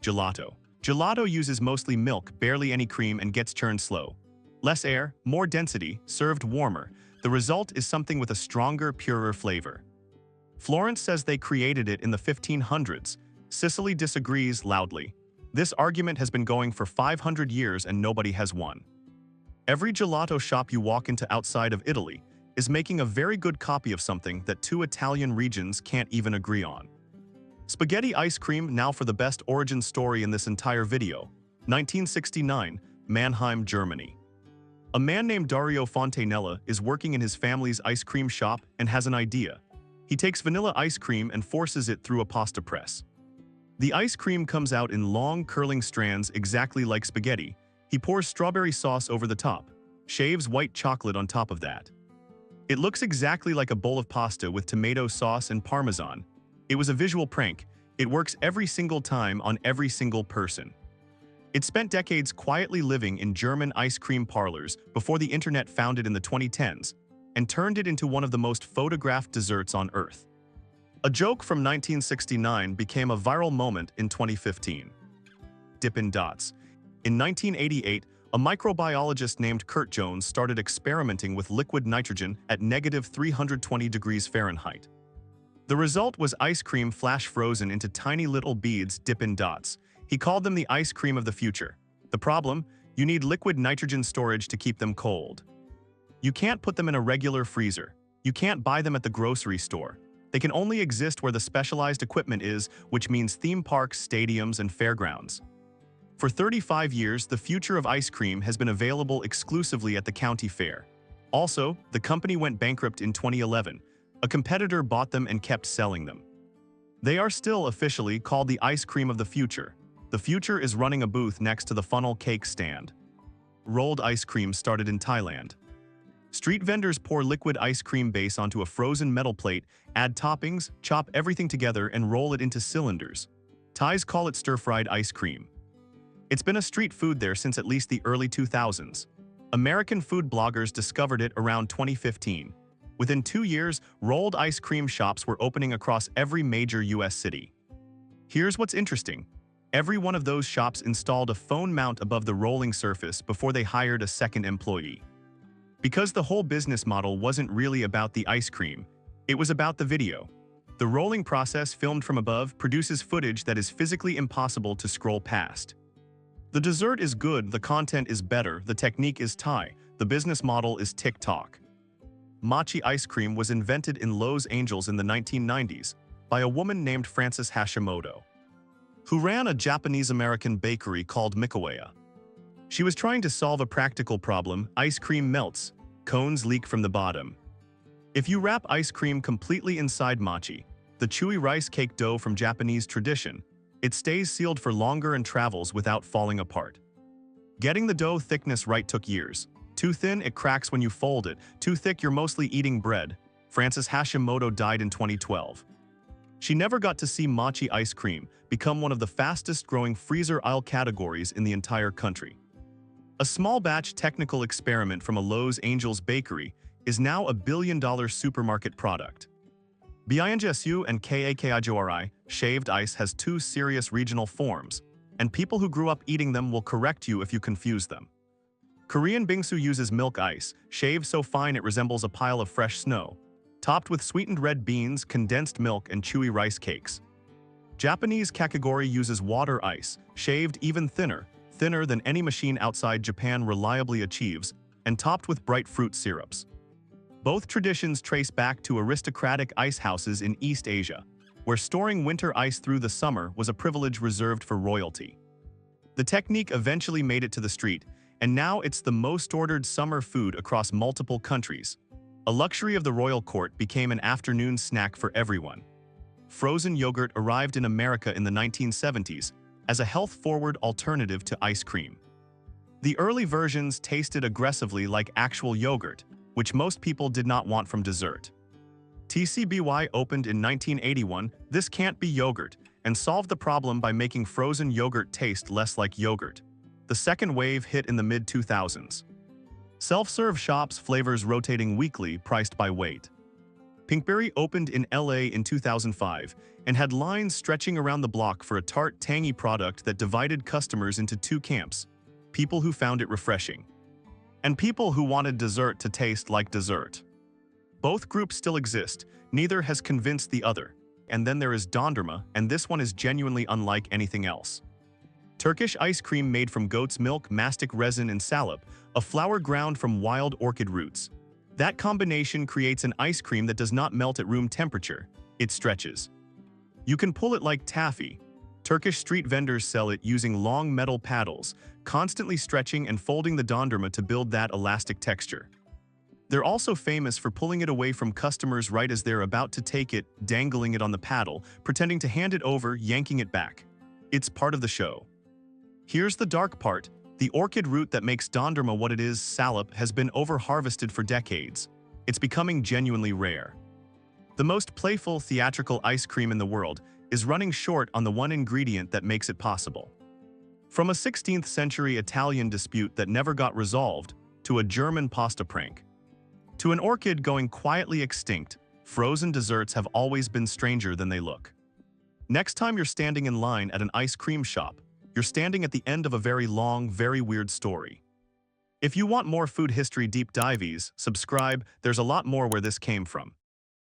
Gelato. Gelato uses mostly milk, barely any cream, and gets churned slow. Less air, more density, served warmer. The result is something with a stronger, purer flavor. Florence says they created it in the 1500s. Sicily disagrees loudly. This argument has been going for 500 years and nobody has won. Every gelato shop you walk into outside of Italy is making a very good copy of something that two Italian regions can't even agree on. Spaghetti ice cream. Now for the best origin story in this entire video. 1969, Mannheim, Germany. A man named Dario Fontanella is working in his family's ice cream shop and has an idea. He takes vanilla ice cream and forces it through a pasta press. The ice cream comes out in long, curling strands exactly like spaghetti. He pours strawberry sauce over the top, shaves white chocolate on top of that. It looks exactly like a bowl of pasta with tomato sauce and parmesan. It was a visual prank. It works every single time on every single person. It spent decades quietly living in German ice cream parlors before the internet found it in the 2010s and turned it into one of the most photographed desserts on Earth. A joke from 1969 became a viral moment in 2015. Dippin Dots. In 1988, a microbiologist named Kurt Jones started experimenting with liquid nitrogen at -320 degrees Fahrenheit. The result was ice cream flash frozen into tiny little beads, Dippin Dots. He called them the ice cream of the future. The problem? You need liquid nitrogen storage to keep them cold. You can't put them in a regular freezer. You can't buy them at the grocery store. They can only exist where the specialized equipment is, which means theme parks, stadiums, and fairgrounds. For 35 years, the future of ice cream has been available exclusively at the county fair. Also, the company went bankrupt in 2011. A competitor bought them and kept selling them. They are still officially called the ice cream of the future. The future is running a booth next to the funnel cake stand. Rolled ice cream started in Thailand. Street vendors pour liquid ice cream base onto a frozen metal plate, add toppings, chop everything together, and roll it into cylinders. Thais call it stir-fried ice cream. It's been a street food there since at least the early 2000s. American food bloggers discovered it around 2015. Within 2 years, rolled ice cream shops were opening across every major US city. Here's what's interesting. Every one of those shops installed a phone mount above the rolling surface before they hired a second employee. Because the whole business model wasn't really about the ice cream, it was about the video. The rolling process filmed from above produces footage that is physically impossible to scroll past. The dessert is good, the content is better, the technique is Thai, the business model is TikTok. Mochi ice cream was invented in Los Angeles in the 1990s by a woman named Frances Hashimoto, who ran a Japanese-American bakery called Mikaweya. She was trying to solve a practical problem. Ice cream melts, cones leak from the bottom. If you wrap ice cream completely inside mochi, the chewy rice cake dough from Japanese tradition, it stays sealed for longer and travels without falling apart. Getting the dough thickness right took years. Too thin, it cracks when you fold it. Too thick, you're mostly eating bread. Frances Hashimoto died in 2012. She never got to see mochi ice cream become one of the fastest-growing freezer aisle categories in the entire country. A small batch technical experiment from a Los Angeles bakery is now a billion-dollar supermarket product. Biangesu and Kakijori, shaved ice has two serious regional forms, and people who grew up eating them will correct you if you confuse them. Korean bingsu uses milk ice, shaved so fine it resembles a pile of fresh snow, topped with sweetened red beans, condensed milk, and chewy rice cakes. Japanese kakigori uses water ice, shaved even thinner than any machine outside Japan reliably achieves, and topped with bright fruit syrups. Both traditions trace back to aristocratic ice houses in East Asia, where storing winter ice through the summer was a privilege reserved for royalty. The technique eventually made it to the street, and now it's the most ordered summer food across multiple countries. A luxury of the royal court became an afternoon snack for everyone. Frozen yogurt arrived in America in the 1970s as a health-forward alternative to ice cream. The early versions tasted aggressively like actual yogurt, which most people did not want from dessert. TCBY opened in 1981, This Can't Be Yogurt, and solved the problem by making frozen yogurt taste less like yogurt. The second wave hit in the mid-2000s. Self-serve shops, flavors rotating weekly, priced by weight. Pinkberry opened in LA in 2005 and had lines stretching around the block for a tart, tangy product that divided customers into two camps: people who found it refreshing and people who wanted dessert to taste like dessert. Both groups still exist, neither has convinced the other. And then there is dondurma, and this one is genuinely unlike anything else. Turkish ice cream made from goat's milk, mastic resin, and salep, a flour ground from wild orchid roots. That combination creates an ice cream that does not melt at room temperature, it stretches. You can pull it like taffy. Turkish street vendors sell it using long metal paddles, constantly stretching and folding the dondurma to build that elastic texture. They're also famous for pulling it away from customers right as they're about to take it, dangling it on the paddle, pretending to hand it over, yanking it back. It's part of the show. Here's the dark part. The orchid root that makes dondurma what it is, salep, has been over-harvested for decades. It's becoming genuinely rare. The most playful, theatrical ice cream in the world is running short on the one ingredient that makes it possible. From a 16th century Italian dispute that never got resolved, to a German pasta prank, to an orchid going quietly extinct, frozen desserts have always been stranger than they look. Next time you're standing in line at an ice cream shop, you're standing at the end of a very long, very weird story. If you want more food history deep dives, subscribe, there's a lot more where this came from.